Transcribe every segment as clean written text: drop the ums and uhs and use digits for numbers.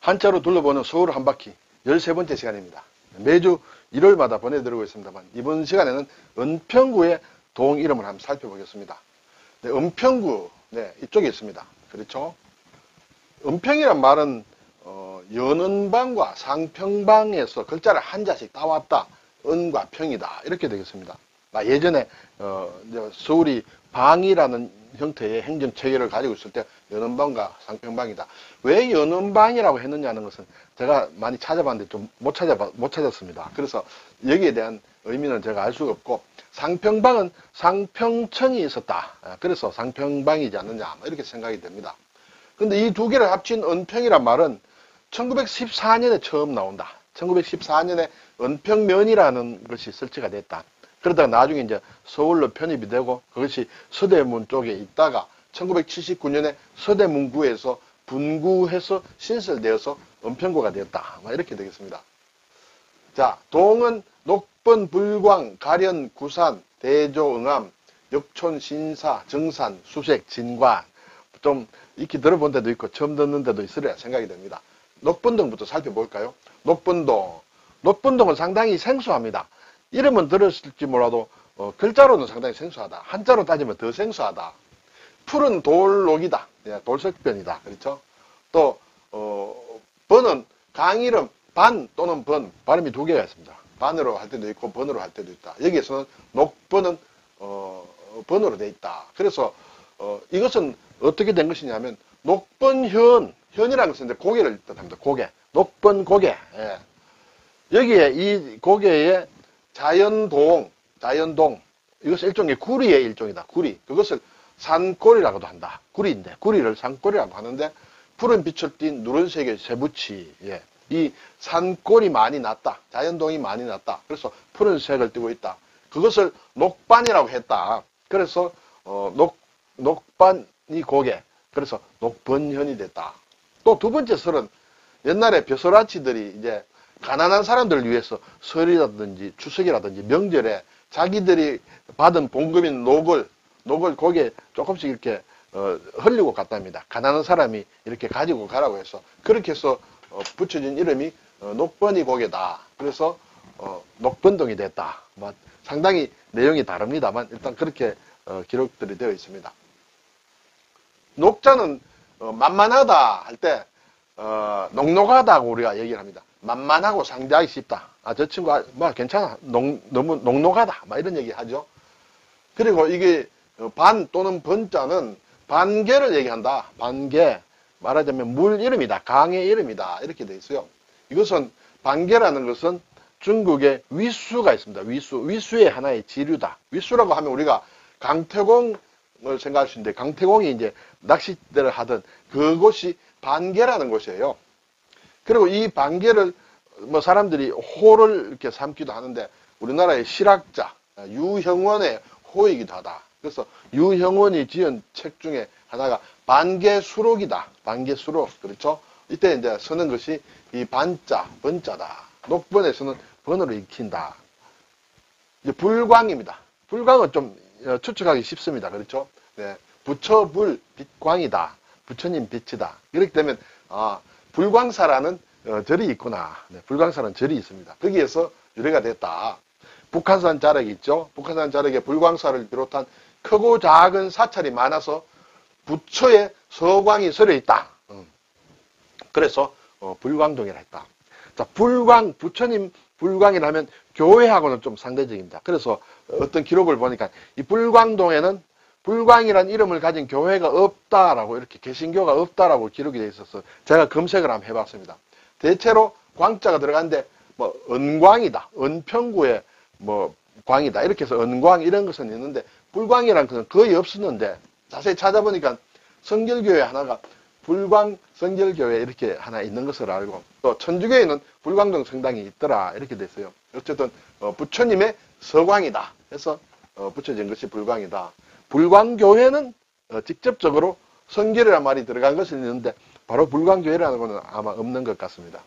한자로 둘러보는 서울 한 바퀴 13번째 시간입니다. 매주 일요일마다 보내드리고 있습니다만 이번 시간에는 은평구의 동 이름을 한번 살펴보겠습니다. 네, 은평구 이쪽에 있습니다. 그렇죠? 은평이란 말은 연은방과 상평방에서 글자를 한자씩 따왔다. 은과 평이다. 이렇게 되겠습니다. 예전에 서울이 방이라는 형태의 행정체계를 가지고 있을 때 연은방과 상평방이다. 왜 연은방이라고 했느냐는 것은 제가 많이 찾아봤는데 좀 못 찾았습니다. 그래서 여기에 대한 의미는 제가 알 수가 없고, 상평방은 상평천이 있었다. 그래서 상평방이지 않느냐 이렇게 생각이 됩니다. 근데 이 두 개를 합친 은평이란 말은 1914년에 처음 나온다. 1914년에 은평면이라는 것이 설치가 됐다. 그러다가 나중에 이제 서울로 편입이 되고 그것이 서대문 쪽에 있다가 1979년에 서대문구에서 분구해서 신설되어서 은평구가 되었다. 이렇게 되겠습니다. 자, 동은 녹번, 불광, 가련, 구산, 대조, 응암, 역촌, 신사, 정산, 수색, 진관. 좀 익히 들어본 데도 있고 처음 듣는 데도 있으리라 생각이 됩니다. 녹번동부터 살펴볼까요? 녹번동은 상당히 생소합니다. 이름은 들었을지 몰라도 글자로는 상당히 생소하다. 한자로 따지면 더 생소하다. 푸른 돌록이다. 돌석변이다. 그렇죠? 또 번은 강 이름 반 또는 번, 발음이 두 개가 있습니다. 반으로 할 때도 있고 번으로 할 때도 있다. 여기에서는 녹번은 번으로 돼 있다. 그래서 이것은 어떻게 된 것이냐면 녹번현, 현이라는 것은 이제 고개를 뜻합니다. 고개, 녹번고개. 예. 여기에 이 고개에 자연동, 이것은 일종의 구리의 일종이다. 구리. 그것을 산골이라고도 한다. 구리인데, 구리를 산골이라고 하는데, 푸른 빛을 띤 누런색의 쇠붙이, 이 산골이 많이 났다. 자연동이 많이 났다. 그래서 푸른색을 띠고 있다. 그것을 녹반이라고 했다. 그래서, 녹반이 고개. 그래서 녹번현이 됐다. 또 두 번째 설은 옛날에 벼슬아치들이 이제 가난한 사람들을 위해서 설이라든지 추석이라든지 명절에 자기들이 받은 봉급인 녹을 거기에 조금씩 이렇게 흘리고 갔답니다. 가난한 사람이 이렇게 가지고 가라고 해서 그렇게 해서 붙여진 이름이 녹번이 고개다. 그래서 녹번동이 됐다. 상당히 내용이 다릅니다만 일단 그렇게 기록들이 되어 있습니다. 녹자는 만만하다 할 때 녹록하다고 우리가 얘기를 합니다. 만만하고 상대하기 쉽다. 저 친구 괜찮아. 너무 녹록하다. 이런 얘기 하죠. 그리고 이게 반 또는 번자는 반개를 얘기한다. 반개. 말하자면 물 이름이다. 강의 이름이다. 이렇게 돼 있어요. 이것은 반개라는 것은 중국에 위수가 있습니다. 위수의 하나의 지류다. 위수라고 하면 우리가 강태공을 생각할 수 있는데, 강태공이 이제 낚싯대를 하던 그곳이 반개라는 곳이에요. 그리고 이 반개를 사람들이 호를 이렇게 삼기도 하는데, 우리나라의 실학자 유형원의 호이기도 하다. 그래서 유형원이 지은 책 중에 하나가 반개수록이다. 반개수록. 그렇죠? 이때 이제 쓰는 것이 이 반자, 번자다. 녹번에서는 번으로 익힌다. 이제 불광입니다. 불광은 좀 추측하기 쉽습니다. 그렇죠? 네. 부처불 빛광이다. 부처님 빛이다. 이렇게 되면 불광사라는 절이 있구나. 네, 불광사라는 절이 있습니다. 거기에서 유래가 됐다. 북한산 자락이 있죠. 북한산 자락에 불광사를 비롯한 크고 작은 사찰이 많아서 부처의 서광이 서려 있다. 그래서 불광동이라 했다. 자, 부처님 불광이라면 교회하고는 좀 상대적입니다. 그래서 어떤 기록을 보니까 이 불광동에는 불광이라는 이름을 가진 교회가 없다라고, 이렇게 개신교가 없다라고 기록이 되어 있어서 제가 검색을 한번 해봤습니다. 대체로 광자가 들어가는데 은광이다, 은평구의 광이다 이렇게 해서 은광 이런 것은 있는데, 불광이라는 것은 거의 없었는데 자세히 찾아보니까 성결교회 하나가 불광 성결교회 이렇게 하나 있는 것을 알고, 또 천주교에는 불광동 성당이 있더라 이렇게 됐어요. 어쨌든 부처님의 서광이다 해서 붙여진 것이 불광이다. 불광교회는 직접적으로 성결이라는 말이 들어간 것이 있는데 바로 불광교회라는 것은 아마 없는 것 같습니다.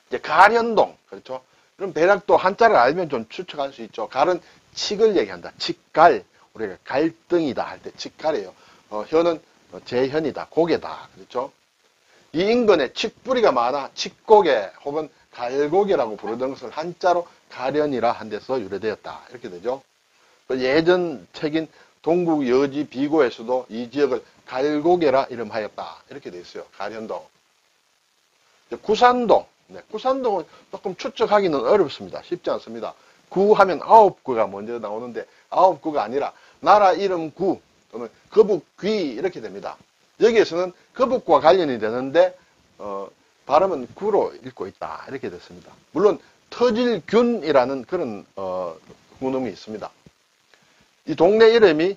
이제 가련동, 그렇죠? 그럼 대략 또 한자를 알면 좀 추측할 수 있죠. 갈은 칙을 얘기한다. 칙갈, 우리가 갈등이다 할 때 칙갈이에요. 현은 재현이다, 고개다, 그렇죠? 이 인근에 칡뿌리가 많아 칡고개 혹은 갈고개라고 부르던 것을 한자로 가련이라 한 데서 유래되었다. 이렇게 되죠. 예전 책인 동국 여지 비고에서도 이 지역을 갈고개라 이름하였다. 이렇게 되어 있어요. 가련동. 구산동. 네, 구산동은 조금 추측하기는 어렵습니다. 쉽지 않습니다. 구하면 9구가 먼저 나오는데 9구가 아니라 나라 이름 구 또는 거북귀 이렇게 됩니다. 여기에서는 거북과 관련이 되는데 발음은 구로 읽고 있다. 이렇게 됐습니다. 물론 터질균이라는 그런 훈음이 있습니다. 이 동네 이름이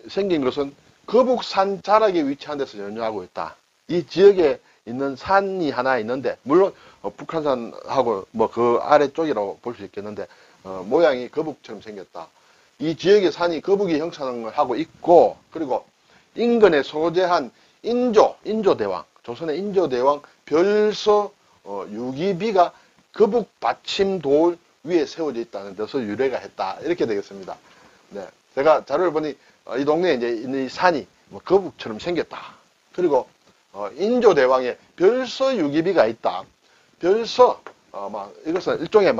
생긴 것은 거북산 자락에 위치한 데서 연유하고 있다. 이 지역에 있는 산이 하나 있는데 물론 북한산하고 뭐 그 아래쪽이라고 볼 수 있겠는데 모양이 거북처럼 생겼다. 이 지역의 산이 거북이 형상을 하고 있고 그리고 인근에 소재한 인조대왕, 조선의 인조대왕 별서 유기비가 거북 받침 돌 위에 세워져 있다는 데서 유래가 했다. 이렇게 되겠습니다. 네, 제가 자료를 보니 이 동네에 이제 이 산이 뭐 거북처럼 생겼다. 그리고 인조대왕의 별서 유기비가 있다. 별서 이것은 일종의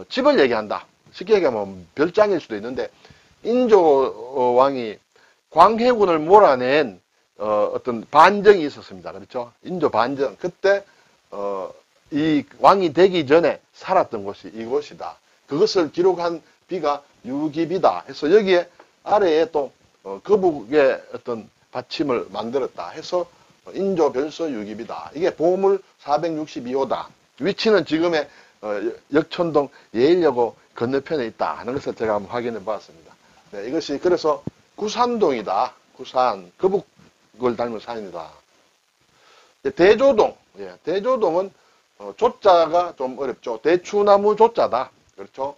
집을 얘기한다. 쉽게 얘기하면 별장일 수도 있는데 인조왕이 광해군을 몰아낸 어떤 반정이 있었습니다. 그렇죠? 인조 반정. 그때 이 왕이 되기 전에 살았던 곳이 이곳이다. 그것을 기록한 비가 유기비다 해서 여기에 아래에 또 거북의 어떤 받침을 만들었다 해서 인조 별서 유기비다. 이게 보물 462호다. 위치는 지금의 역촌동 예일여고 건너편에 있다 하는 것을 제가 한번 확인해 봤습니다. 네, 이것이 그래서 구산동이다. 구산, 거북을 닮은 산이다. 대조동, 대조동은 조자가 좀 어렵죠. 대추나무 조자다. 그렇죠?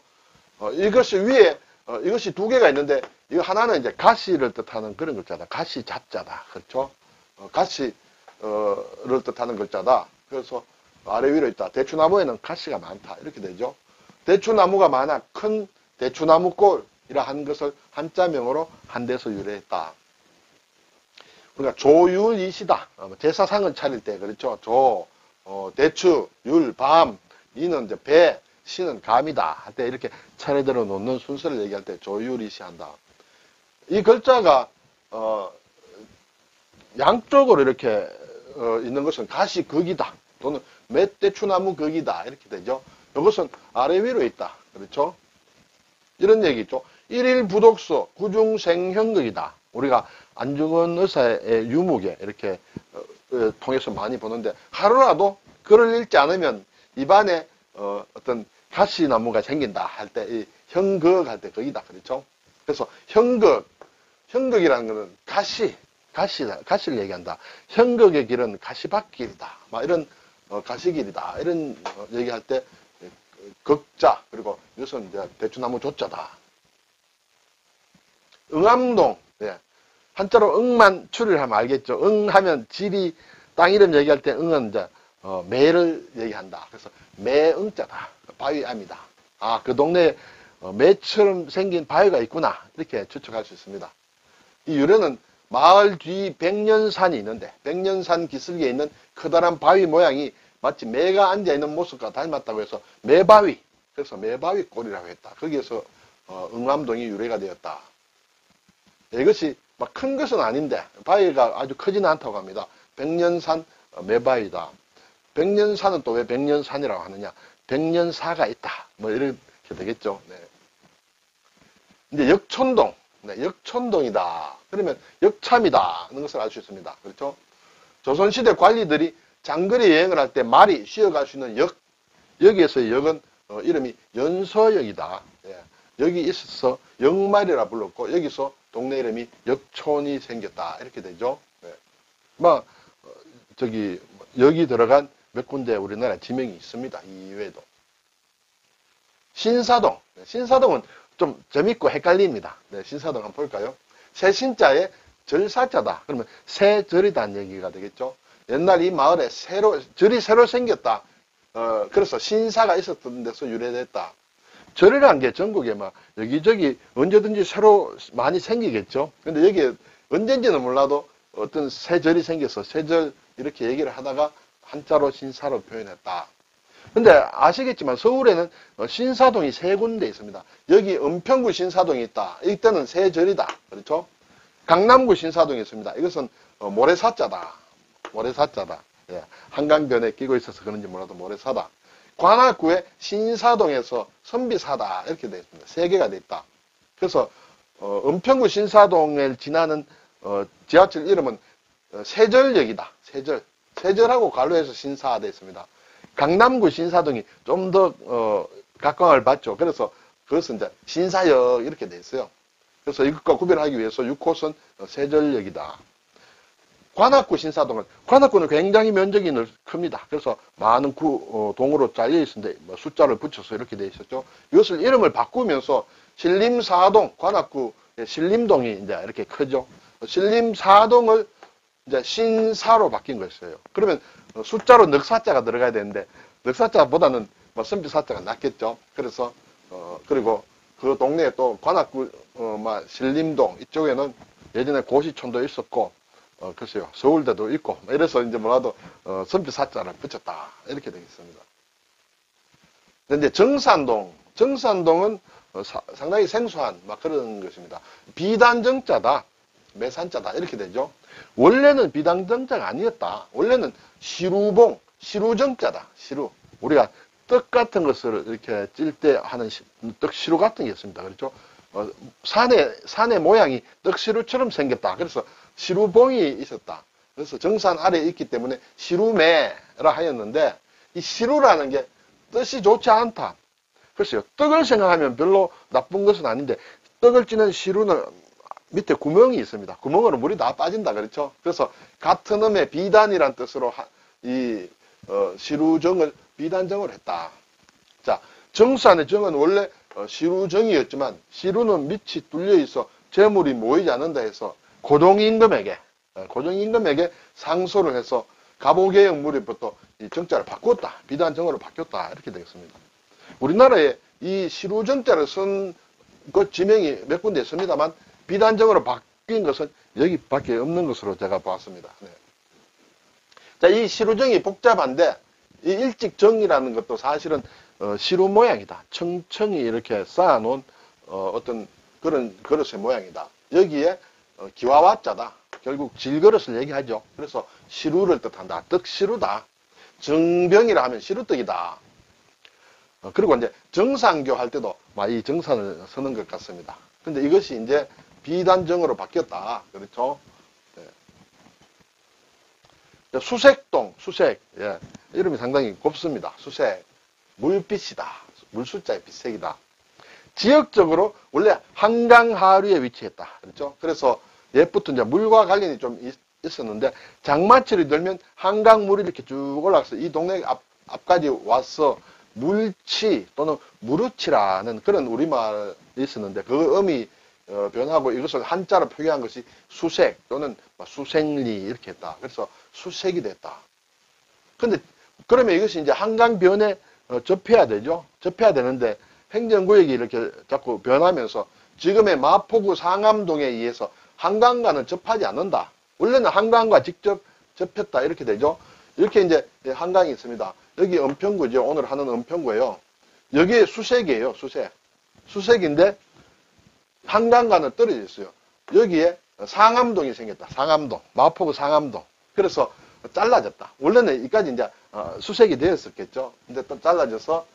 이것이 위에 이것이 두 개가 있는데 이거 하나는 이제 가시를 뜻하는 그런 글자다. 가시 자자다. 그렇죠? 가시를 뜻하는 글자다. 그래서 아래 위로 있다. 대추나무에는 가시가 많다. 이렇게 되죠. 대추나무가 많아 큰 대추나무골이라 한 것을 한자명으로 한 데서 유래했다. 그러니까 조율이시다. 제사상을 차릴 때 그렇죠. 대추, 율, 밤, 이는 이제 배, 시는 감이다 할 때 이렇게 차례대로 놓는 순서를 얘기할 때 조율이시한다. 이 글자가 양쪽으로 이렇게 있는 것은 가시극이다. 또는 맷대추나무 극이다. 이렇게 되죠. 이것은 아래 위로 있다. 그렇죠? 이런 얘기죠. 일일 부독서 구중생형극이다. 우리가 안중근 의사의 유목에 이렇게 통해서 많이 보는데 하루라도 글을 읽지 않으면 입안에 어떤 가시나무가 생긴다 할 때 이 형극 할 때 극이다. 그렇죠? 그래서 형극이라는 것은 가시를 얘기한다. 형극의 길은 가시밭길이다. 막 이런 가시길이다. 이런 얘기할 때 극자 그리고 이것은 이제 대추나무 조자다. 응암동, 한자로 응만 추리하면 알겠죠. 응하면 지리 땅 이름 얘기할 때 응은 이제 매를 얘기한다. 그래서 매응자다. 바위암이다. 아, 그 동네에 매처럼 생긴 바위가 있구나. 이렇게 추측할 수 있습니다. 이 유래는 마을 뒤 백년산이 있는데 백년산 기슭에 있는 커다란 바위 모양이 마치 매가 앉아있는 모습과 닮았다고 해서 매바위, 그래서 매바위 꼴이라고 했다. 거기에서 응암동이 유래가 되었다. 이것이 막 큰 것은 아닌데 바위가 아주 크지는 않다고 합니다. 백년산 매바위다. 백년산은 또 왜 백년산이라고 하느냐? 백년사가 있다. 뭐 이렇게 되겠죠. 네. 이제 역촌동, 역촌동이다. 그러면 역참이다 하는 것을 알 수 있습니다. 그렇죠? 조선시대 관리들이 장거리 여행을 할 때 말이 쉬어갈 수 있는 역, 여기에서의 역은 이름이 연서역이다. 여기 있어서 역말이라 불렀고 여기서 동네 이름이 역촌이 생겼다. 이렇게 되죠. 여기 들어간 몇 군데 우리나라 지명이 있습니다. 이외에도. 신사동. 신사동은 좀 재밌고 헷갈립니다. 신사동 한번 볼까요? 새신자에 절사자다. 그러면 새절이다는 얘기가 되겠죠. 옛날 이 마을에 절이 새로 생겼다. 그래서 신사가 있었던 데서 유래됐다. 절이라는 게 전국에 막 여기저기 언제든지 새로 많이 생기겠죠. 근데 여기에 언젠지는 몰라도 어떤 새 절이 생겨서 새절 이렇게 얘기를 하다가 한자로 신사로 표현했다. 근데 아시겠지만 서울에는 신사동이 세 군데 있습니다. 여기 은평구 신사동이 있다. 이때는 세절이다. 그렇죠? 강남구 신사동이 있습니다. 이것은 모래사자다. 모래사자다. 예, 한강변에 끼고 있어서 그런지 몰라도 모래사다. 관악구에 신사동에서 선비사다. 이렇게 되어 있습니다. 세 개가 되어 있다. 그래서 은평구 신사동을 지나는 지하철 이름은 세절역이다. 세절. 세절하고 관로해서 신사가 되어 있습니다. 강남구 신사동이 좀 더 각광을 받죠. 그래서 그것은 이제 신사역 이렇게 되어 있어요. 그래서 이것과 구별하기 위해서 6호선 세절역이다. 관악구 신사동은, 관악구는 굉장히 면적이 큽니다. 그래서 많은 동으로 잘려 있는데 뭐 숫자를 붙여서 이렇게 되어 있었죠. 이것을 이름을 바꾸면서 신림사동, 관악구 신림동이 이제 이렇게 크죠. 신림사동을 이제 신사로 바뀐 것이에요. 그러면 숫자로 넉사자가 들어가야 되는데 넉사자보다는 뭐 선비사자가 낫겠죠. 그래서 그리고 그 동네에 또 관악구 신림동 이쪽에는 예전에 고시촌도 있었고 글쎄요 서울대도 있고 이래서 이제 뭐라도 선비사자를 붙였다 이렇게 되겠습니다. 근데 정산동은 상당히 생소한 막 그런 것입니다. 비단정자다, 매산자다 이렇게 되죠. 원래는 비단정자가 아니었다. 원래는 시루봉, 시루정자다. 시루. 우리가 떡 같은 것을 이렇게 찔 때 하는 떡시루 같은 게 있습니다. 그렇죠? 산의 모양이 떡시루처럼 생겼다. 그래서 시루봉이 있었다. 그래서 정산 아래에 있기 때문에 시루매라 하였는데 이 시루라는 게 뜻이 좋지 않다. 글쎄요. 떡을 생각하면 별로 나쁜 것은 아닌데 떡을 찌는 시루는 밑에 구멍이 있습니다. 구멍으로 물이 다 빠진다. 그렇죠? 그래서 같은 음의 비단이란 뜻으로 시루정을 비단정을 했다. 자, 정산의 정은 원래 시루정이었지만 시루는 밑이 뚫려 있어 재물이 모이지 않는다 해서 고종임금에게 상소를 해서 가보개혁 무렵부터 이 정자를 바꿨다. 비단정으로 바뀌었다. 이렇게 되겠습니다. 우리나라에 이 시루정자를 쓴 그 지명이 몇 군데 있습니다만 비단정으로 바뀐 것은 여기밖에 없는 것으로 제가 봤습니다. 네. 자, 이 시루정이 복잡한데 이 일직정이라는 것도 사실은 시루 모양이다. 청청이 이렇게 쌓아놓은 어떤 그런 그릇의 모양이다. 여기에 기와와자다. 결국 질그릇을 얘기하죠. 그래서 시루를 뜻한다. 떡시루다. 정병이라 하면 시루떡이다. 그리고 이제 정산교 할 때도 이 정산을 쓰는 것 같습니다. 근데 이것이 이제 비단정으로 바뀌었다. 그렇죠? 네. 수색동, 수색. 예. 이름이 상당히 곱습니다. 수색. 물빛이다. 물숫자의 빛색이다. 지역적으로 원래 한강 하류에 위치했다. 그렇죠? 그래서 옛부터 이제 물과 관련이 좀 있었는데 장마철이 들면 한강물이 이렇게 쭉 올라가서 이 동네 앞까지 와서 물치 또는 무르치라는 그런 우리말이 있었는데 그 음이 변하고 이것을 한자로 표기한 것이 수색 또는 수색리 이렇게 했다. 그래서 수색이 됐다. 근데 그러면 이것이 이제 한강변에 접해야 되죠. 접해야 되는데 행정구역이 이렇게 자꾸 변하면서 지금의 마포구 상암동에 의해서 한강과는 접하지 않는다. 원래는 한강과 직접 접했다 이렇게 되죠. 이렇게 이제 한강이 있습니다. 여기 은평구죠. 오늘 하는 은평구예요. 여기에 수색이에요. 수색. 수색인데 한강과는 떨어져 있어요. 여기에 상암동이 생겼다. 상암동. 마포구 상암동. 그래서 잘라졌다. 원래는 여기까지 이제 수색이 되었었겠죠. 근데 또 잘라져서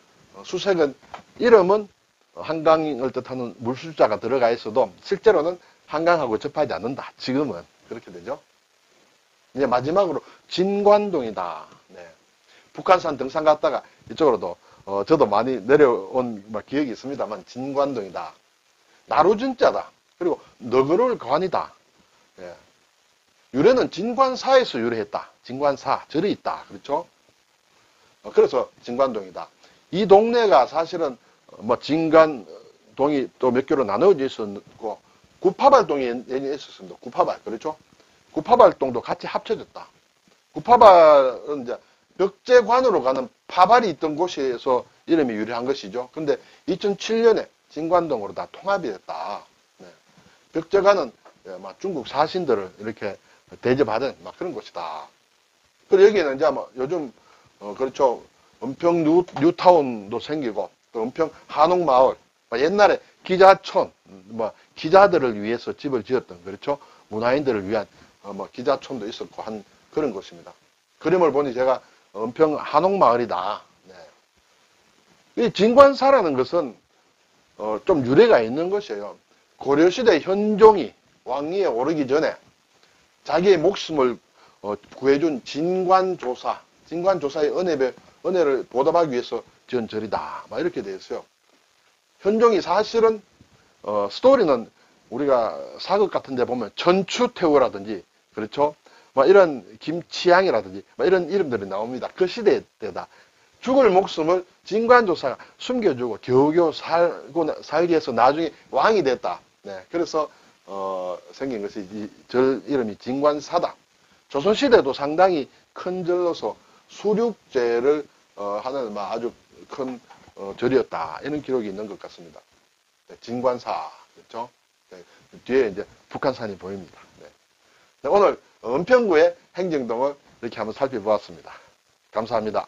수색은 이름은 한강을 뜻하는 물숫자가 들어가 있어도 실제로는 한강하고 접하지 않는다. 지금은 그렇게 되죠. 이제 마지막으로 진관동이다. 네. 북한산 등산 갔다가 이쪽으로도 저도 많이 내려온 기억이 있습니다만 진관동이다. 나루진자다. 그리고 너그러울 관이다. 네. 유래는 진관사에서 유래했다. 진관사 절이 있다. 그렇죠? 그래서 진관동이다. 이 동네가 사실은 진관동이 또 몇 개로 나누어져 있었고 구파발동이 예전에 있었습니다. 구파발. 그렇죠? 구파발동도 같이 합쳐졌다. 구파발은 이제 벽제관으로 가는 파발이 있던 곳에서 이름이 유래한 것이죠. 근데 2007년에 진관동으로 다 통합이 됐다. 네. 벽제관은 중국 사신들을 이렇게 대접하던 그런 곳이다. 그리고 여기는 이제 뭐 요즘, 그렇죠. 은평 뉴타운도 생기고, 또 은평 한옥마을, 뭐 옛날에 기자촌, 뭐, 기자들을 위해서 집을 지었던, 그렇죠. 문화인들을 위한, 뭐, 기자촌도 있었고 한 그런 곳입니다. 그림을 보니 제가 은평 한옥마을이다. 네. 이 진관사라는 것은, 좀 유래가 있는 것이에요. 고려시대 현종이 왕위에 오르기 전에 자기의 목숨을 구해준 진관조사의 은혜를 보답하기 위해서 지은 절이다. 막 이렇게 되어 있어요. 현종이 사실은 스토리는 우리가 사극 같은 데 보면 천추태후라든지 그렇죠? 막 이런 김치향이라든지 막 이런 이름들이 나옵니다. 그 시대 때다. 죽을 목숨을 진관조사가 숨겨주고 겨우겨우 살게 해서 나중에 왕이 됐다. 네, 그래서 생긴 것이 이 절 이름이 진관사다. 조선시대도 상당히 큰 절로서 수륙제를 하는 아주 큰 절이었다. 이런 기록이 있는 것 같습니다. 네, 진관사, 그렇죠? 네, 뒤에 이제 북한산이 보입니다. 네. 네, 오늘 은평구의 행정동을 이렇게 한번 살펴보았습니다. 감사합니다.